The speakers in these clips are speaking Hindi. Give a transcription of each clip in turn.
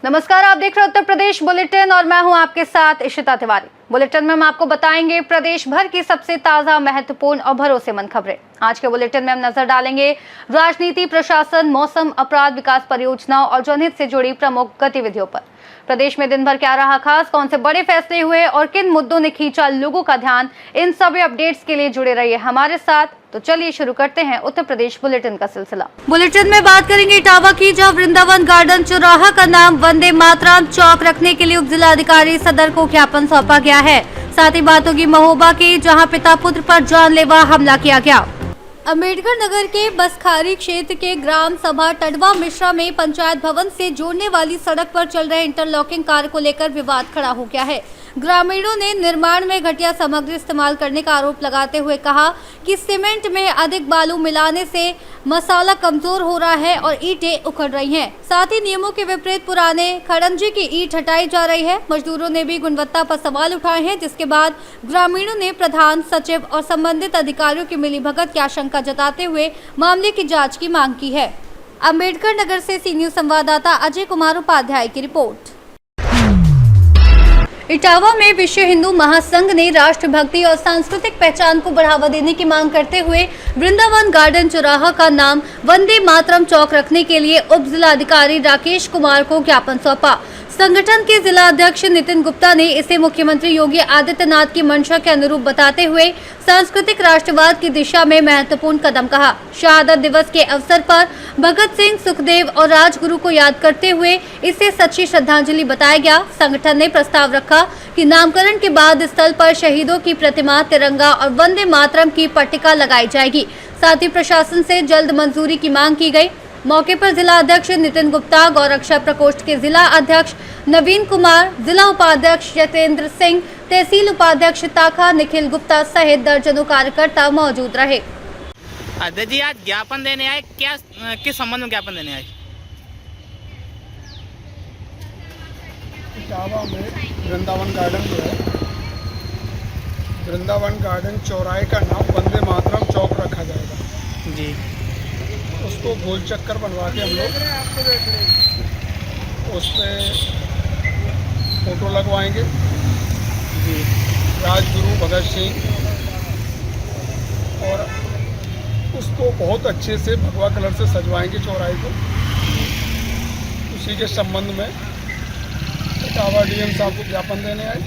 नमस्कार, आप देख रहे हैं उत्तर प्रदेश बुलेटिन और मैं हूं आपके साथ इशिता तिवारी। बुलेटिन में हम आपको बताएंगे प्रदेश भर की सबसे ताजा, महत्वपूर्ण और भरोसेमंद खबरें। आज के बुलेटिन में हम नजर डालेंगे राजनीति, प्रशासन, मौसम, अपराध, विकास परियोजनाओं और जनहित से जुड़ी प्रमुख गतिविधियों पर। प्रदेश में दिन भर क्या रहा खास, कौन से बड़े फैसले हुए और किन मुद्दों ने खींचा लोगों का ध्यान, इन सभी अपडेट्स के लिए जुड़े रहिए हमारे साथ। तो चलिए शुरू करते हैं उत्तर प्रदेश बुलेटिन का सिलसिला। बुलेटिन में बात करेंगे इटावा की, जहां वृंदावन गार्डन चौराहा का नाम वंदे मातरम चौक रखने के लिए उप जिलाधिकारी सदर को ज्ञापन सौंपा गया है। साथ ही बात होगी महोबा की, जहां पिता पुत्र पर जानलेवा हमला किया गया। अम्बेडकर नगर के बसखारी क्षेत्र के ग्राम सभा टडवा मिश्रा में पंचायत भवन से जोड़ने वाली सड़क पर चल रहे इंटरलॉकिंग कार्य को लेकर विवाद खड़ा हो गया है। ग्रामीणों ने निर्माण में घटिया सामग्री इस्तेमाल करने का आरोप लगाते हुए कहा कि सीमेंट में अधिक बालू मिलाने से मसाला कमजोर हो रहा है और ईंटें उखड़ रही हैं। साथ ही नियमों के विपरीत पुराने खड़ंजे की ईंट हटाई जा रही है। मजदूरों ने भी गुणवत्ता पर सवाल उठाए हैं, जिसके बाद ग्रामीणों ने प्रधान सचिव और संबंधित अधिकारियों की मिलीभगत की आशंका जताते हुए मामले की जाँच की मांग की है। अम्बेडकर नगर से सी न्यूज संवाददाता अजय कुमार उपाध्याय की रिपोर्ट। इटावा में विश्व हिंदू महासंघ ने राष्ट्रभक्ति और सांस्कृतिक पहचान को बढ़ावा देने की मांग करते हुए वृंदावन गार्डन चौराहा का नाम वंदे मातरम चौक रखने के लिए उप जिलाधिकारी राकेश कुमार को ज्ञापन सौंपा। संगठन के जिला अध्यक्ष नितिन गुप्ता ने इसे मुख्यमंत्री योगी आदित्यनाथ की मंशा के अनुरूप बताते हुए सांस्कृतिक राष्ट्रवाद की दिशा में महत्वपूर्ण कदम कहा। शहादत दिवस के अवसर पर भगत सिंह, सुखदेव और राजगुरु को याद करते हुए इसे सच्ची श्रद्धांजलि बताया गया। संगठन ने प्रस्ताव रखा कि नामकरण के बाद स्थल पर शहीदों की प्रतिमा, तिरंगा और वंदे मातरम की पट्टिका लगाई जाएगी। साथ ही प्रशासन से जल्द मंजूरी की मांग की गई। मौके पर जिला अध्यक्ष नितिन गुप्ता, गौरक्षा प्रकोष्ठ के जिला अध्यक्ष नवीन कुमार, जिला उपाध्यक्ष यतेंद्र सिंह, तहसील उपाध्यक्ष ताखा निखिल गुप्ता सहित दर्जनों कार्यकर्ता मौजूद रहे। अध्यक्ष जी, आज ज्ञापन देने आए, क्या किस संबंध में ज्ञापन देने आए? इटावा में वृंदावन गार्डन जो है, वृंदावन गार्डन चौराहे का नाम वंदे मातरम चौक रखा जाएगा जी। उसको गोल चक्कर बनवा के हम लोग उस पर फोटो लगवाएंगे जी, राजगुरु भगत सिंह, और उसको बहुत अच्छे से भगवा कलर से सजवाएंगे चौराहे को। उसी के संबंध में इटावा डीएम साहब को ज्ञापन देने आए,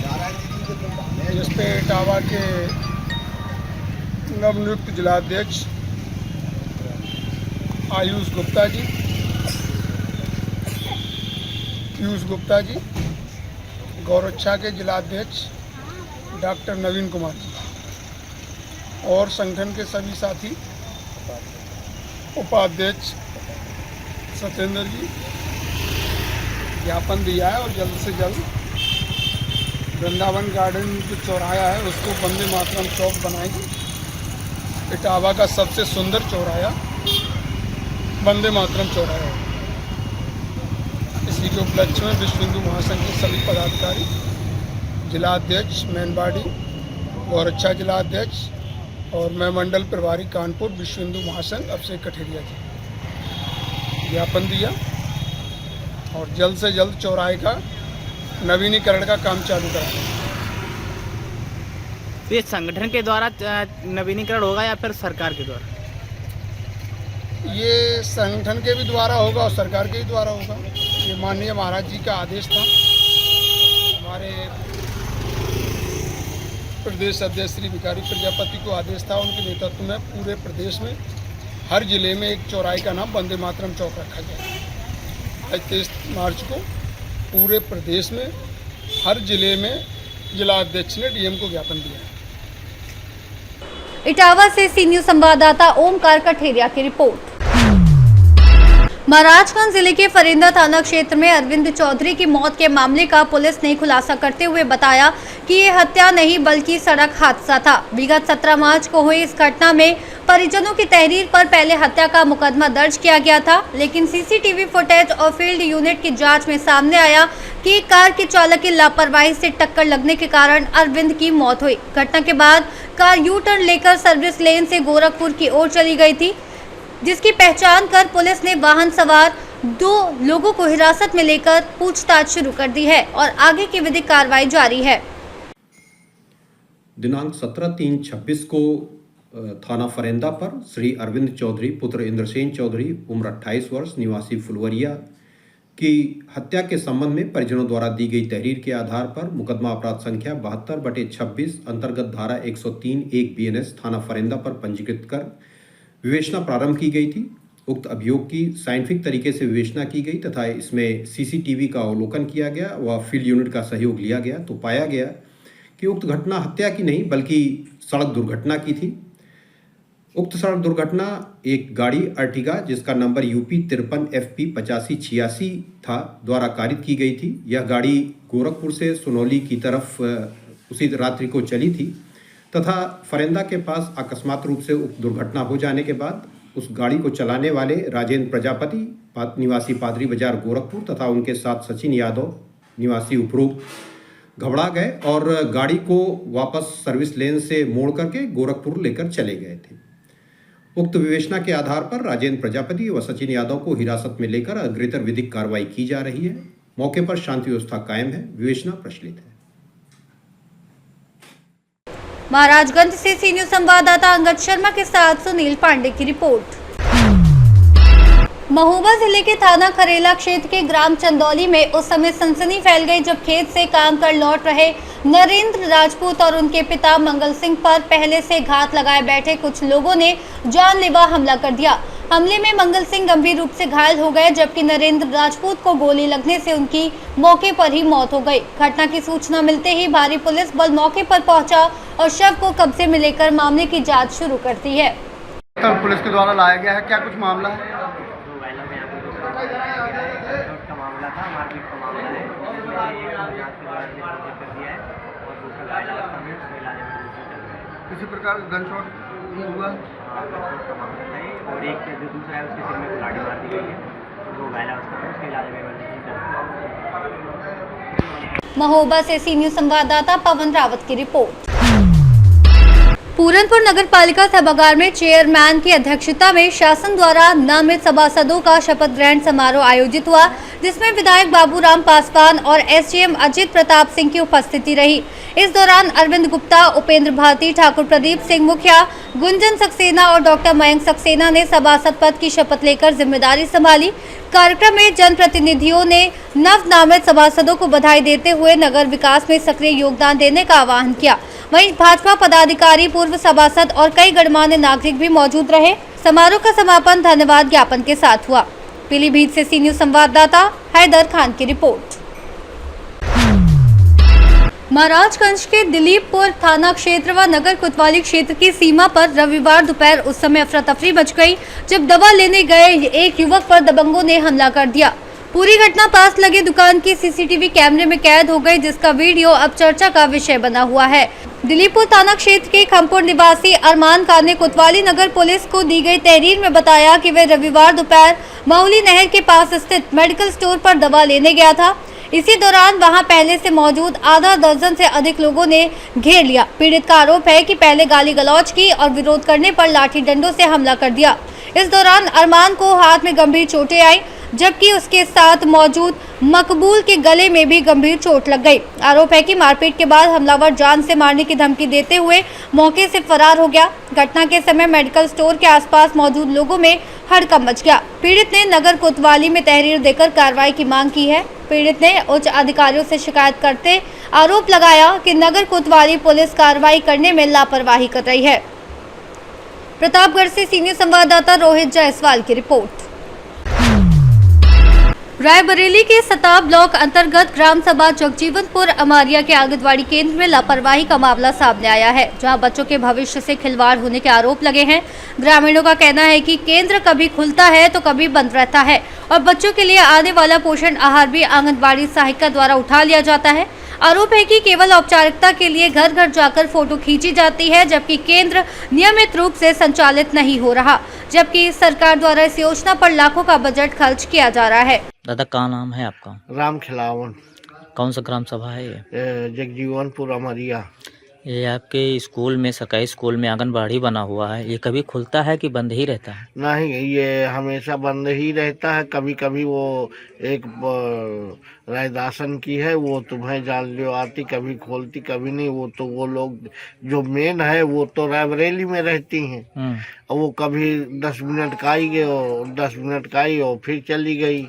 जिस पे इटावा के नवनियुक्त जिलाध्यक्ष आयुष गुप्ता जी, पीयूष गुप्ता जी, गौरक्षा के जिलाध्यक्ष डॉक्टर नवीन कुमार जी और संगठन के सभी साथी, उपाध्यक्ष सत्येंद्र जी, ज्ञापन दिया है। और जल्द से जल्द वृंदावन गार्डन जो चौराहा है उसको वंदे मातरम चौक बनाएंगे। इटावा का सबसे सुंदर चौराहा वंदे मातरम चौराहा है। इसी के उपलक्ष्य में विश्व हिंदू महासंघ के सभी पदाधिकारी, जिलाध्यक्ष मैनबाड़ी, गौरक्षा जिलाध्यक्ष और मैं मंडल प्रभारी कानपुर विश्व हिंदू महासंघ अफसर कठेरिया जी, ज्ञापन दिया और जल्द से जल्द चौराहे का नवीनीकरण का काम चालू कराएंगे। ये संगठन के द्वारा नवीनीकरण होगा या फिर सरकार के द्वारा? ये संगठन के भी द्वारा होगा और सरकार के भी द्वारा होगा। ये माननीय महाराज जी का आदेश था। हमारे प्रदेश अध्यक्ष श्री भिखारी प्रजापति को आदेश था, उनके नेतृत्व में पूरे प्रदेश में हर जिले में एक चौराहे का नाम वंदे मातरम चौक रखा गया। आज 23 मार्च को पूरे प्रदेश में हर जिले में जिला अध्यक्ष ने डीएम को ज्ञापन दिया है। इटावा से सी न्यूज संवाददाता ओमकार कठेरिया की रिपोर्ट। महाराजगंज जिले के फरेंदा थाना क्षेत्र में अरविंद चौधरी की मौत के मामले का पुलिस ने खुलासा करते हुए बताया कि ये हत्या नहीं बल्कि सड़क हादसा था। विगत 17 मार्च को हुई इस घटना में परिजनों की तहरीर पर पहले हत्या का मुकदमा दर्ज किया गया था, लेकिन सीसीटीवी फुटेज और फील्ड यूनिट की जांच में सामने आया कि कार के चालक की लापरवाही से टक्कर लगने के कारण अरविंद की मौत हुई। घटना के बाद कार यू टर्न लेकर सर्विस लेन से गोरखपुर की ओर चली गई थी, जिसकी पहचान कर पुलिस ने वाहन सवार 2 लोगों को हिरासत में लेकर पूछताछ शुरू कर दी है और आगे की विधिक कार्रवाई जारी है। दिनांक 17/3/26 को थाना फरेंदा पर श्री अरविंद चौधरी पुत्र इंद्रसेन चौधरी उम्र 28 वर्ष निवासी फुलवरिया की हत्या के संबंध में परिजनों द्वारा दी गई तहरीर के आधार पर मुकदमा अपराध संख्या 72/26 अंतर्गत धारा 103(1) BNS थाना फरेंदा पर पंजीकृत कर विवेचना प्रारंभ की गई थी। उक्त अभियोग की साइंटिफिक तरीके से विवेचना की गई तथा इसमें सीसीटीवी का अवलोकन किया गया व फील्ड यूनिट का सहयोग लिया गया तो पाया गया कि उक्त घटना हत्या की नहीं बल्कि सड़क दुर्घटना की थी। उक्त सड़क दुर्घटना एक गाड़ी अर्टिगा जिसका नंबर UP 53 FP 8586 था द्वारा कारित की गई थी। यह गाड़ी गोरखपुर से सोनौली की तरफ उसी रात्रि को चली थी तथा फरेंदा के पास अकस्मात रूप से उक्त दुर्घटना हो जाने के बाद उस गाड़ी को चलाने वाले राजेंद्र प्रजापति निवासी पादरी बाजार गोरखपुर तथा उनके साथ सचिन यादव निवासी उपरोक्त घबरा गए और गाड़ी को वापस सर्विस लेन से मोड़ करके गोरखपुर लेकर चले गए थे। उक्त विवेचना के आधार पर राजेंद्र प्रजापति व सचिन यादव को हिरासत में लेकर अग्रेतर विधिक कार्रवाई की जा रही है। मौके पर शांति व्यवस्था कायम है, विवेचना प्रचलित है। महाराजगंज से सी न्यूज संवाददाता अंगद शर्मा के साथ सुनील पांडे की रिपोर्ट। महोबा जिले के थाना खरेला क्षेत्र के ग्राम चंदौली में उस समय सनसनी फैल गई जब खेत से काम कर लौट रहे नरेंद्र राजपूत और उनके पिता मंगल सिंह पर पहले से घात लगाए बैठे कुछ लोगों ने जानलेवा हमला कर दिया। हमले में मंगल सिंह गंभीर रूप से घायल हो गए जबकि नरेंद्र राजपूत को गोली लगने से उनकी मौके पर ही मौत हो गई। घटना की सूचना मिलते ही भारी पुलिस बल मौके पर पहुंचा और शव को कब्जे में लेकर मामले की जाँच शुरू कर दी है। पुलिस के द्वारा लाया गया है, क्या कुछ मामला है? का मामला था, मारपीट का मामला है। किसी प्रकार गन शॉट हुआ का मामला था और एक जो दूसरा है उसके सिर में गाड़ी मार दी गई है, वो घायल अवस्था में उसके इलाज में। महोबा से सी न्यूज संवाददाता पवन रावत की रिपोर्ट। पूरनपुर नगर पालिका सभागार में चेयरमैन की अध्यक्षता में शासन द्वारा नामित सभासदों का शपथ ग्रहण समारोह आयोजित हुआ, जिसमें विधायक बाबूराम पासवान और SDM अजित प्रताप सिंह की उपस्थिति रही। इस दौरान अरविंद गुप्ता, उपेंद्र भारती, ठाकुर प्रदीप सिंह मुखिया, गुंजन सक्सेना और डॉक्टर मयंक सक्सेना ने सभासद पद की शपथ लेकर जिम्मेदारी संभाली। कार्यक्रम में जनप्रतिनिधियों ने नव नामित सभासदों को बधाई देते हुए नगर विकास में सक्रिय योगदान देने का आह्वान किया। वहीं भाजपा पदाधिकारी, पूर्व सभासद और कई गणमान्य नागरिक भी मौजूद रहे। समारोह का समापन धन्यवाद ज्ञापन के साथ हुआ। पीलीभीत से सी न्यूज संवाददाता हैदर खान की रिपोर्ट। महाराजगंज के दिलीपपुर थाना क्षेत्र व नगर कोतवाली क्षेत्र की सीमा पर रविवार दोपहर उस समय अफरा तफरी मच गई जब दवा लेने गए एक युवक पर दबंगों ने हमला कर दिया। पूरी घटना पास लगे दुकान की सीसीटीवी कैमरे में कैद हो गई, जिसका वीडियो अब चर्चा का विषय बना हुआ है। दिलीपपुर थाना क्षेत्र के खमपुर निवासी अरमान खान ने कोतवाली नगर पुलिस को दी गई तहरीर में बताया कि वे रविवार दोपहर माउली नहर के पास स्थित मेडिकल स्टोर पर दवा लेने गया था। इसी दौरान वहां पहले से मौजूद आधा दर्जन से अधिक लोगों ने घेर लिया। पीड़ित का आरोप है कि पहले गाली गलौज की और विरोध करने पर लाठी डंडों से हमला कर दिया। इस दौरान अरमान को हाथ में गंभीर चोटें आई, जबकि उसके साथ मौजूद मकबूल के गले में भी गंभीर चोट लग गई। आरोप है कि मारपीट के बाद हमलावर जान से मारने की धमकी देते हुए मौके से फरार हो गया। घटना के समय मेडिकल स्टोर के आसपास मौजूद लोगों में हड़कंप मच गया। पीड़ित ने नगर कोतवाली में तहरीर देकर कार्रवाई की मांग की है। पीड़ित ने उच्च अधिकारियों से शिकायत करते आरोप लगाया कि नगर कोतवाली पुलिस कार्रवाई करने में लापरवाही कर रही है। प्रतापगढ़ से सीनियर संवाददाता रोहित जायसवाल की रिपोर्ट। रायबरेली के सता ब्लॉक अंतर्गत ग्राम सभा जगजीवनपुर अमारिया के आंगनबाड़ी केंद्र में लापरवाही का मामला सामने आया है, जहां बच्चों के भविष्य से खिलवाड़ होने के आरोप लगे हैं। ग्रामीणों का कहना है कि केंद्र कभी खुलता है तो कभी बंद रहता है और बच्चों के लिए आने वाला पोषण आहार भी आंगनबाड़ी सहायिका द्वारा उठा लिया जाता है। आरोप है कि केवल औपचारिकता के लिए घर घर जाकर फोटो खींची जाती है, जबकि केंद्र नियमित रूप से संचालित नहीं हो रहा, जबकि सरकार द्वारा इस योजना पर लाखों का बजट खर्च किया जा रहा है। दादा क्या नाम है आपका? राम खिलावन, कौन सा ग्राम सभा है ये? जगजीवनपुर अमरिया। ये आपके स्कूल में, सरकारी स्कूल में आंगनबाड़ी बना हुआ है, ये कभी खुलता है कि बंद ही रहता है? नहीं, ये हमेशा बंद ही रहता है। कभी कभी वो एक रायदासन की है, वो तुम्हें जान लो आती, कभी खोलती कभी नहीं। वो तो वो लोग जो मेन है वो तो रायबरेली में रहती हैं, और वो कभी 10 मिनट का आई गए और 10 मिनट का आई और फिर चली गई।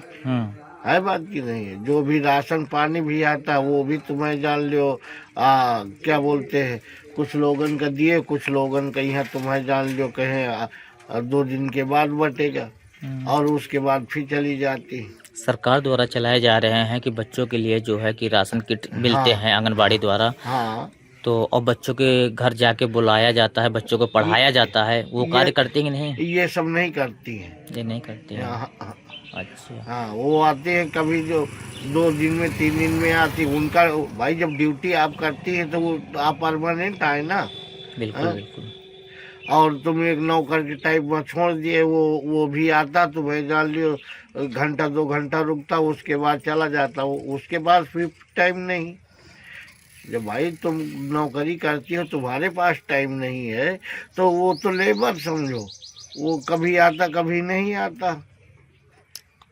है बात की नहीं है। जो भी राशन पानी भी आता है वो भी तुम्हें जान लो क्या बोलते हैं, कुछ लोगन का दिए, कुछ लोगन का यहाँ तुम्हें जान लो कहें 2 दिन के बाद बटेगा और उसके बाद फिर चली जाती। सरकार द्वारा चलाए जा रहे हैं कि बच्चों के लिए जो है कि राशन किट मिलते हैं आंगनबाड़ी द्वारा। हाँ, तो और बच्चों के घर जाके बुलाया जाता है, बच्चों को पढ़ाया जाता है, वो कार्य करती है कि नहीं? ये सब नहीं करती है। ये नहीं करती है। हाँ, अच्छा। हाँ, वो आते हैं कभी जो 2 दिन में 3 दिन में आती। उनका भाई जब ड्यूटी आप करती है तो वो आप परमानेंट आए ना। बिल्कुल बिल्कुल। और तुम एक नौकर के टाइप में छोड़ दिए, वो भी आता तो भाई जान लियो घंटा 2 घंटा रुकता, उसके बाद चला जाता। उसके बाद फिर टाइम नहीं। जब भाई तुम नौकरी करती हो, तुम्हारे पास टाइम नहीं है तो वो तो लेबर समझो, वो कभी आता कभी नहीं आता।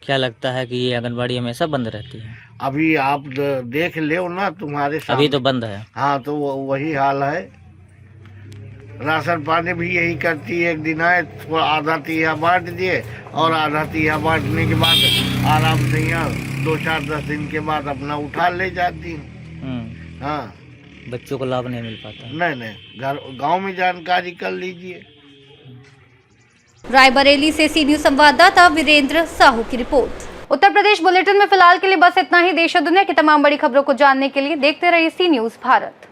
क्या लगता है कि ये आंगनबाड़ी हमेशा बंद रहती है? अभी आप देख लो ना तुम्हारे सामने। अभी तो बंद है। हाँ, तो वही हाल है। राशन पानी भी यही करती है, एक दिन आए थोड़ा आधा तिहा बांट दिए और आधा तिहा बांटने के बाद आराम से यहाँ 2-4-10 दिन के बाद अपना उठा ले जाती। हाँ, बच्चों को लाभ नहीं मिल पाता। नहीं, गांव में जानकारी कर लीजिए। रायबरेली से सी न्यूज संवाददाता वीरेंद्र साहू की रिपोर्ट। उत्तर प्रदेश बुलेटिन में फिलहाल के लिए बस इतना ही। देश और दुनिया की तमाम बड़ी खबरों को जानने के लिए देखते रहिए सी न्यूज भारत।